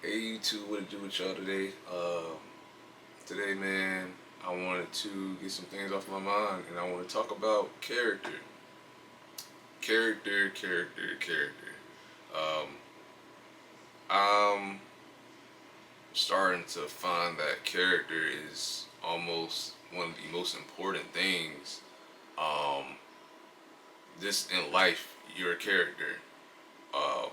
Hey YouTube, what to do with y'all today? Today, man, I wanted to get some things off my mind, and I want to talk about character. Character. Um, I'm starting to find that character is almost one of the most important things. Um, just in life, your character. Uh,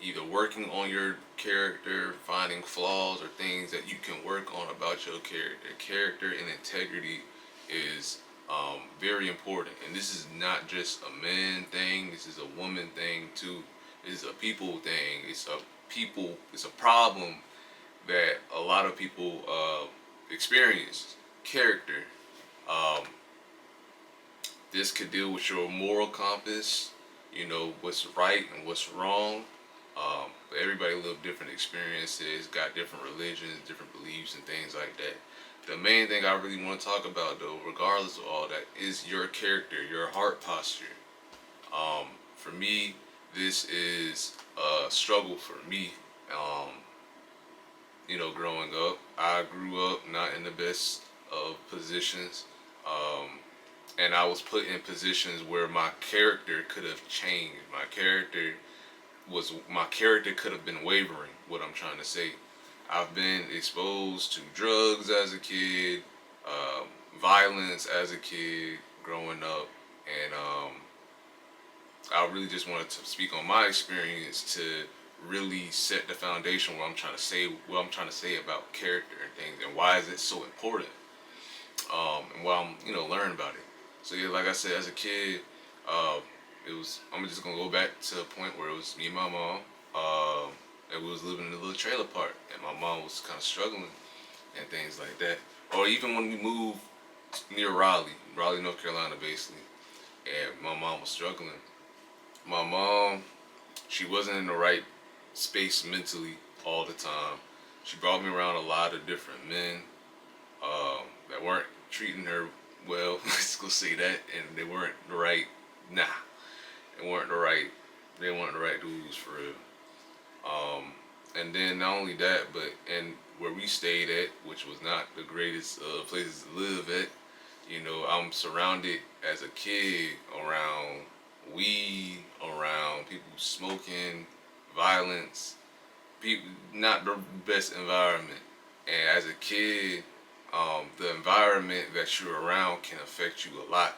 Either working on your character, finding flaws or things that you can work on about your character. Character and integrity is very important, and this is not just a man thing. This is a woman thing too. It's a people thing. It's a problem that a lot of people experience. Character. Um, this could deal with your moral compass. You know what's right and what's wrong. But everybody live different experiences, got different religions, different beliefs, and things like that. The main thing I really want to talk about, though, regardless of all that, is your character, your heart posture. For me, this is a struggle for me. Um, Growing up, I grew up not in the best of positions, um, and I was put in positions where my character could have changed. My character could have been wavering. What I'm trying to say, I've been exposed to drugs as a kid, um, violence as a kid growing up, and I really just wanted to speak on my experience to really set the foundation what I'm trying to say about character and things, and why is it so important, and why I'm learning about it. So yeah, like I said, as a kid, uh, it was. I'm just gonna go back to a point where it was me and my mom, and we was living in a little trailer park, and my mom was kind of struggling and things like that. Or even when we moved near Raleigh, North Carolina, basically, and my mom was struggling. My mom, she wasn't in the right space mentally all the time. She brought me around a lot of different men that weren't treating her well. Let's go say that, and they weren't the right. Nah, they weren't the right. They weren't the right dudes for real. And then not only that, but and where we stayed at, which was not the greatest places to live at. I'm surrounded as a kid around weed, around people smoking, violence, people not the best environment. And as a kid, the environment that you're around can affect you a lot.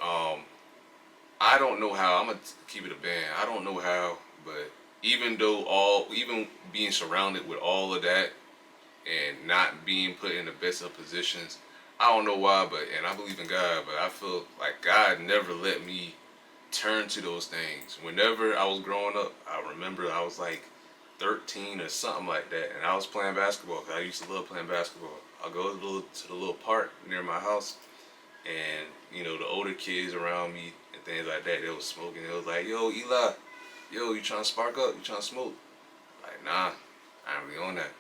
Um, I don't know how. I'm gonna keep it a band. I don't know how, but even being surrounded with all of that and not being put in the best of positions, I don't know why, but and I believe in God, but I feel like God never let me turn to those things. Whenever I was growing up, I remember I was like 13 or something like that, and I was playing basketball because I used to love playing basketball. I'll go to the little park near my house, and the older kids around me and things like that, they was smoking. It was like, yo, Eli, yo, you trying to spark up? You trying to smoke? Like, nah, I ain't really on that.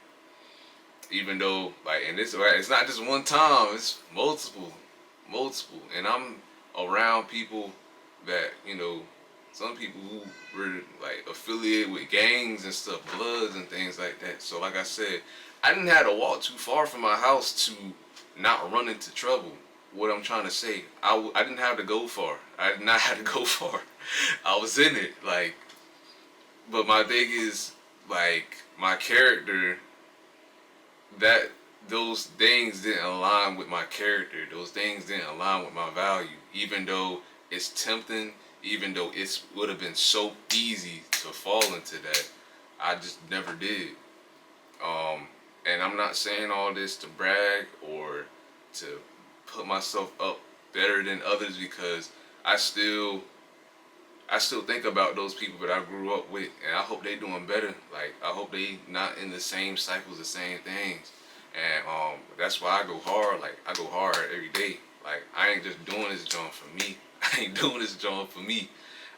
Even though, like, and this, right, it's not just one time, it's multiple. And I'm around people that, some people who were, like, affiliated with gangs and stuff, Bloods and things like that. So, like I said, I didn't have to walk too far from my house to not run into trouble. What I'm trying to say, I didn't have to go far. I did not have to go far. I was in it, like, but my thing is, like, my character, that those things didn't align with my character. Those things didn't align with my value. Even though it's tempting, even though it would have been so easy to fall into that, I just never did. Um, and I'm not saying all this to brag or to put myself up better than others, because I still I still think about those people that I grew up with, and I hope they doing better. Like, I hope they not in the same cycles, the same things, and that's why I go hard. Like, I go hard every day. Like, I ain't just doing this job for me. I ain't doing this job for me.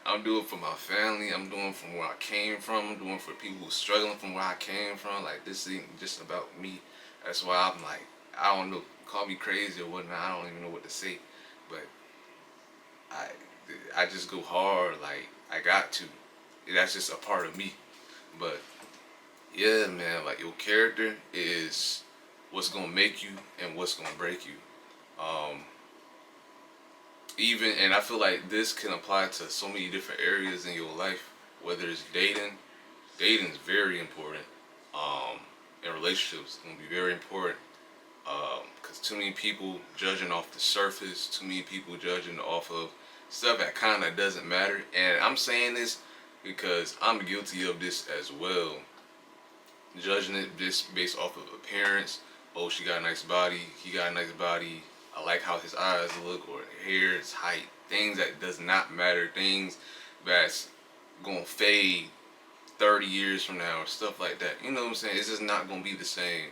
I'm doing it for my family. I'm doing it from where I came from. I'm doing it for people who struggling from where I came from. Like, this ain't just about me. That's why I'm like, I don't know. Call me crazy or whatnot. I don't even know what to say, but I I just go hard. Like, I got to. That's just a part of me. But yeah, man, like your character is what's gonna make you and what's gonna break you. Um, Even and I feel like this can apply to so many different areas in your life. Whether it's dating is very important. Um, and relationships gonna be very important. Because too many people judging off the surface, too many people judging off of stuff that kind of doesn't matter. And I'm saying this because I'm guilty of this as well. Judging it just based off of appearance. Oh, she got a nice body. He got a nice body. I like how his eyes look, or hair, his height. Things that does not matter. Things that's gonna fade 30 years from now, or stuff like that. You know what I'm saying? It's just not gonna be the same.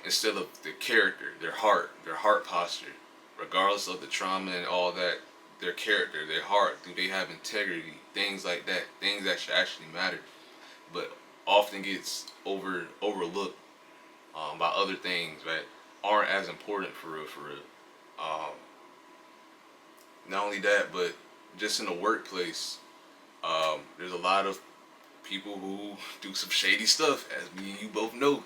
Instead of the character, their heart posture, regardless of the trauma and all that, their character, their heart, do they have integrity? Things like that, things that should actually matter, but often gets overlooked by other things that aren't as important for real, for real. Um, Not only that, but just in the workplace, there's a lot of people who do some shady stuff, as me and you both know.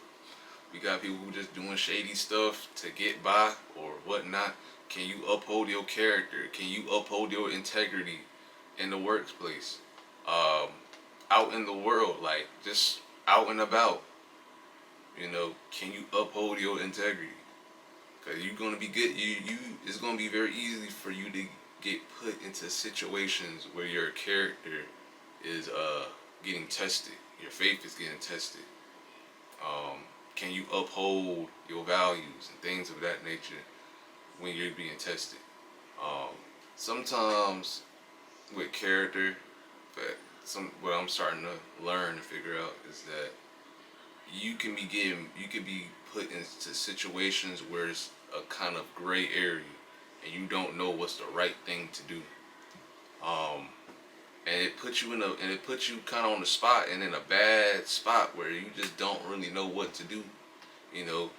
We got people who just doing shady stuff to get by or whatnot. Can you uphold your character? Can you uphold your integrity in the workplace? Um, Out in the world, like just out and about, can you uphold your integrity? Cause you're gonna be good. It's gonna be very easy for you to get put into situations where your character is getting tested. Your faith is getting tested. Um, can you uphold your values and things of that nature when you're being tested? Um, Sometimes with character, but what I'm starting to learn and figure out is that you can be put into situations where it's a kind of gray area, and you don't know what's the right thing to do. Um, and it puts you kind of on the spot and in a bad spot where you just don't really know what to do. You know,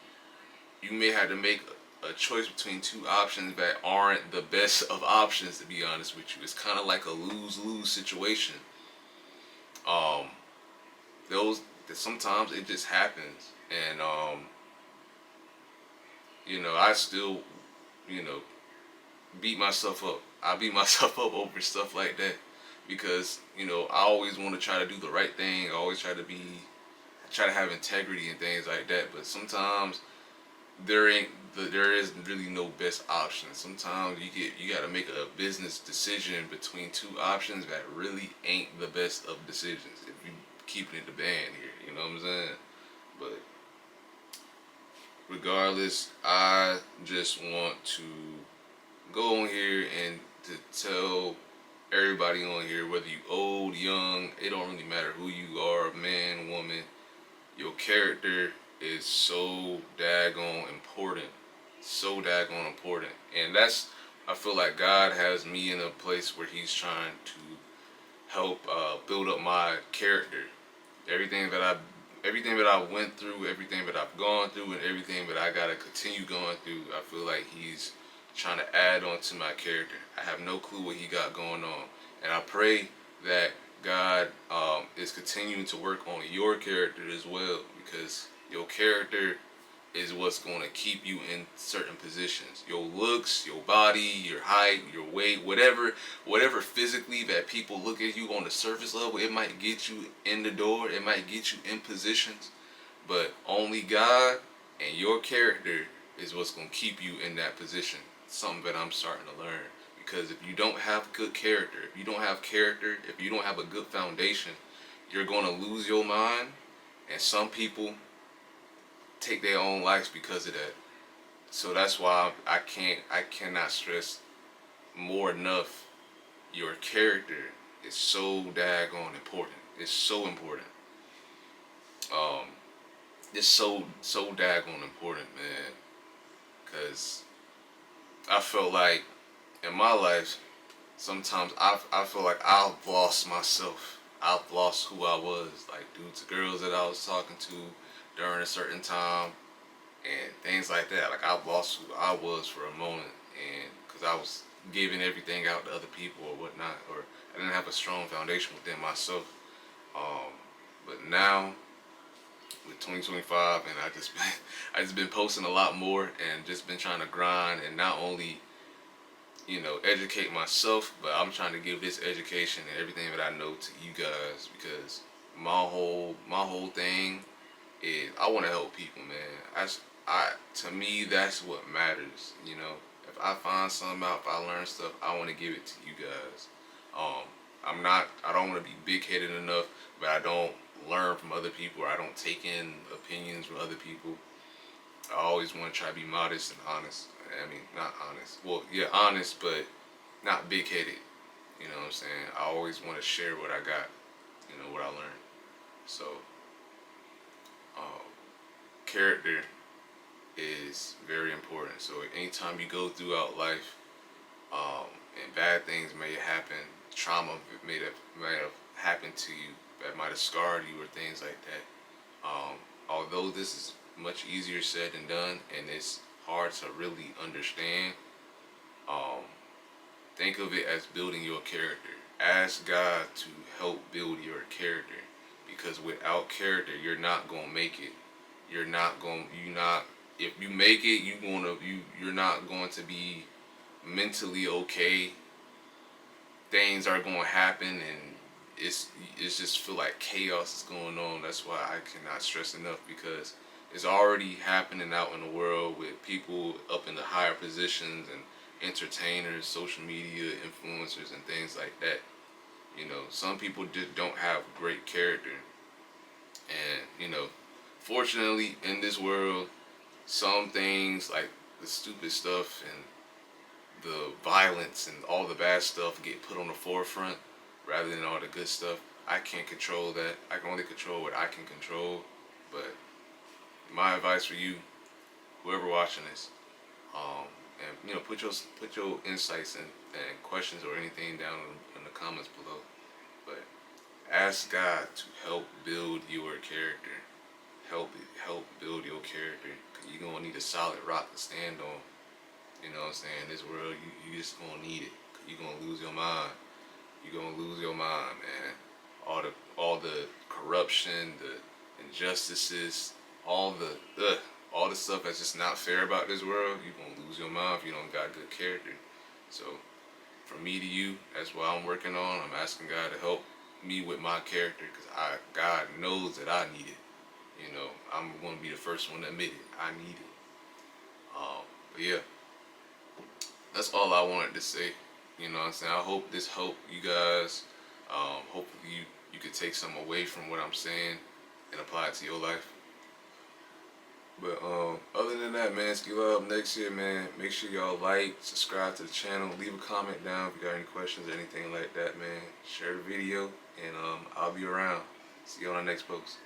you may have to make a choice between two options that aren't the best of options. To be honest with you, it's kind of like a lose lose situation. Um, those Sometimes it just happens, and I still you know beat myself up. I beat myself up over stuff like that because I always want to try to do the right thing. I always try to have integrity and things like that. But sometimes there is really no best option. Sometimes you got to make a business decision between two options that really ain't the best of decisions. If you keeping it the band here, you know what I'm saying? But regardless, I just want to go on here and to tell everybody on here, whether you old, young, it don't really matter who you are, man, woman, your character is so daggone important. So daggone important. And I feel like God has me in a place where He's trying to help build up my character. Everything that I everything that I went through, everything that I've gone through, and everything that I gotta continue going through, I feel like He's trying to add on to my character. I have no clue what He got going on, and I pray that God is continuing to work on your character as well, because your character is what's going to keep you in certain positions. Your looks, your body, your height, your weight, whatever physically that people look at you on the surface level, it might get you in the door, it might get you in positions, but only God and your character is what's going to keep you in that position. Something that I'm starting to learn. Because if you don't have good character, if you don't have character, if you don't have a good foundation, you're going to lose your mind, and some people take their own lives because of that. So that's why I cannot stress more enough. Your character is so daggone important. It's so important. Um, it's so daggone important, man. Cause I felt like in my life, sometimes I feel like I've lost myself. I've lost who I was, like due to girls that I was talking to during a certain time, and things like that. Like I lost who I was for a moment, and because I was giving everything out to other people or whatnot, or I didn't have a strong foundation within myself. Um, but now 2025, and I just been posting a lot more and just been trying to grind and not only educate myself, but I'm trying to give this education and everything that I know to you guys because my whole thing is I want to help people, man. To me that's what matters. If I find something out, if I learn stuff, I want to give it to you guys. Um, I don't want to be big headed enough, but I don't learn from other people or I don't take in opinions from other people. I always want to try to be modest and honest. I mean, not honest. Well, yeah, honest, but not big headed. You know what I'm saying? I always want to share what I got, what I learned. So, um, character is very important. So, anytime you go throughout life, and bad things may happen, trauma may have happened to you that might have scarred you or things like that. Although this is much easier said than done, and it's hard to really understand, um, think of it as building your character. Ask God to help build your character, because without character, you're not gonna make it. You're not going. You not. If you make it, you're not going to be mentally okay. Things are going to happen, and it's just feel like chaos is going on. That's why I cannot stress enough, because it's already happening out in the world with people up in the higher positions and entertainers, social media influencers, and things like that. Some people just don't have great character, and fortunately in this world, some things like the stupid stuff and the violence and all the bad stuff get put on the forefront rather than all the good stuff. I can't control that. I can only control what I can control. But my advice for you, whoever watching this, and put your insights and questions or anything down in the comments below. But ask God to help build your character. Help build your character. Cause you're gonna need a solid rock to stand on. You know what I'm saying? This world, you just gonna need it. You're gonna lose your mind. You're gonna lose your mind, man. All the corruption, the injustices, all the stuff that's just not fair about this world. You're gonna lose your mind if you don't got good character. So, from me to you, that's what I'm working on. I'm asking God to help me with my character, because God knows that I need it. I'm gonna be the first one to admit it. I need it. But yeah. That's all I wanted to say. You know what I'm saying? I hope this helped you guys. Hopefully you could take some away from what I'm saying and apply it to your life. But other than that, man, Ski Up next year, man. Make sure y'all like, subscribe to the channel, leave a comment down if you got any questions or anything like that, man. Share the video, and I'll be around. See you on the next post.